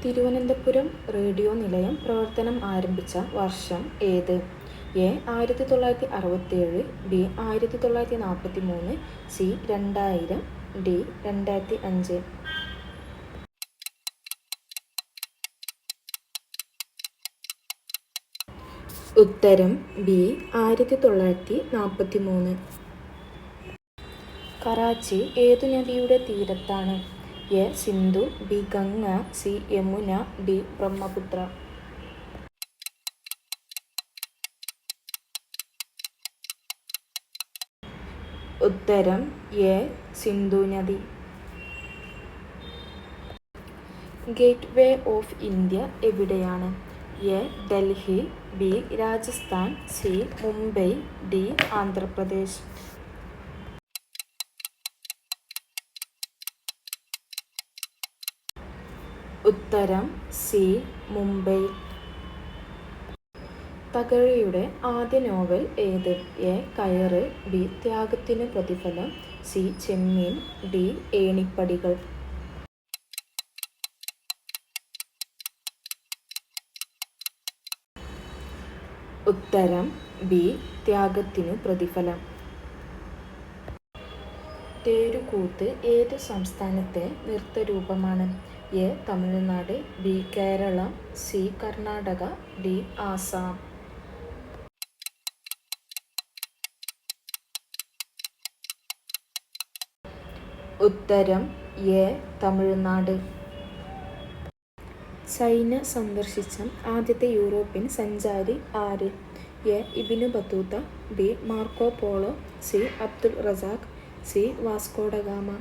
Thiruvananthapuram radio നിലയം പ്രവർത്തനം ആരംഭിച്ച വർഷം ഏത്? A 1967, B 1943, C 2000, D 2005. ഉത്തരം ബി 1943. കറാച്ചി ഏതു നദിയുടെ തീരത്താണ്? A Sindhu, B Ganga, C Yamuna, D Brahmaputra. ഉത്തരം എ സിന്ധു നദി. ഗേറ്റ് വേ ഓഫ് ഇന്ത്യ എവിടെയാണ്? A Delhi, B Rajasthan, C Mumbai, D Andhra Pradesh. ഉത്തരം സി മുംബൈ. തകഴിയുടെ ആദ്യ നോവൽ ഏത്? എ കയറ്, ബി ത്യാഗത്തിനു പ്രതിഫലം, സി ചെമ്മീൻ, ഡി ഏണിപ്പടികൾ. ഉത്തരം ബി ത്യാഗത്തിനു പ്രതിഫലം. തേരുകൂത്ത് ഏത് സംസ്ഥാനത്തെ നൃത്തരൂപമാണ്? A Tamil Nadu, B Keralam, C Karnataka, D Assam. ഉത്തരം എ തമിഴ്നാട്. ചൈന സന്ദർശിച്ച ആദ്യത്തെ യൂറോപ്യൻ സഞ്ചാരി ആര്? A Ibn Battuta, B Marco Polo, C Abdul Razak, C Vasco da Gama.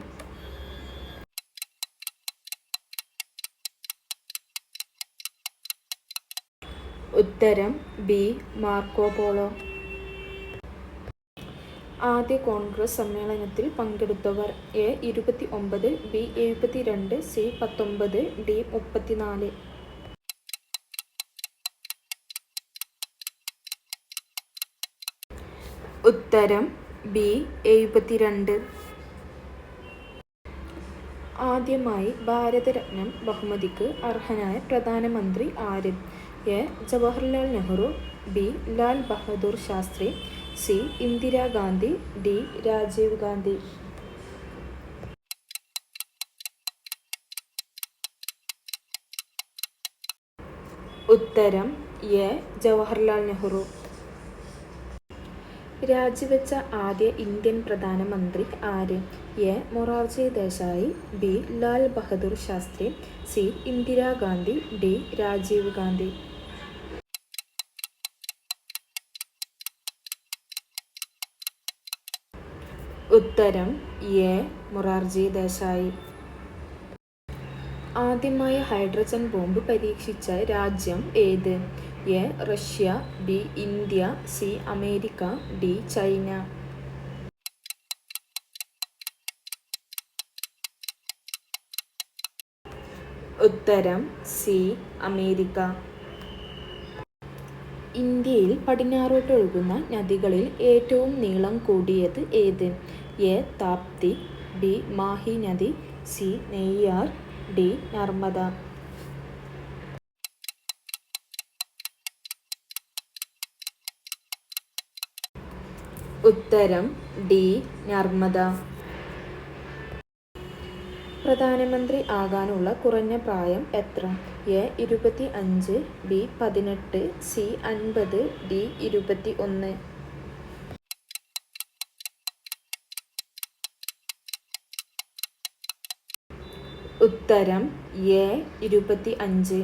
ഉത്തരം ബി മാർക്കോ പോളോ. ആദ്യ കോൺഗ്രസ് സമ്മേളനത്തിൽ പങ്കെടുത്തവർ? A 29, B 72, C 19, D 34. ഉത്തരം ബി 72. ആദ്യമായി ഭാരതരത്നം ബഹുമതിക്ക് അർഹനായ പ്രധാനമന്ത്രി ആര്? A Jawaharlal Nehru, B Lal Bahadur Shastri, C Indira Gandhi, D Rajiv Gandhi. ഉത്തരം എ ജവഹർലാൽ നെഹ്റു. രാജിവെച്ച ആദ്യ ഇന്ത്യൻ പ്രധാനമന്ത്രി ആര്? A Morarji Desai, B Lal Bahadur Shastri, C Indira Gandhi, D Rajiv Gandhi. ഉത്തരം എ മൊറാർജി ദേശായി. ആദ്യമായി ഹൈഡ്രജൻ ബോംബ് പരീക്ഷിച്ച രാജ്യം ഏത്? A Russia, B India, C America, D China. ഉത്തരം സി അമേരിക്ക. ഇന്ത്യയിൽ പടിഞ്ഞാറോട്ട് ഒഴുകുന്ന നദികളിൽ ഏറ്റവും നീളം കൂടിയത് ഏത്? എ താപ്തി, ബി മാഹി നദി, സി നെയ്യാർ, ഡി നർമ്മദ. ഉത്തരം ഡി നർമ്മദ. പ്രധാനമന്ത്രി ആകാനുള്ള കുറഞ്ഞ പ്രായം എത്ര? A 25, B 18, C 50, D 21. ഉത്തരം എ 25.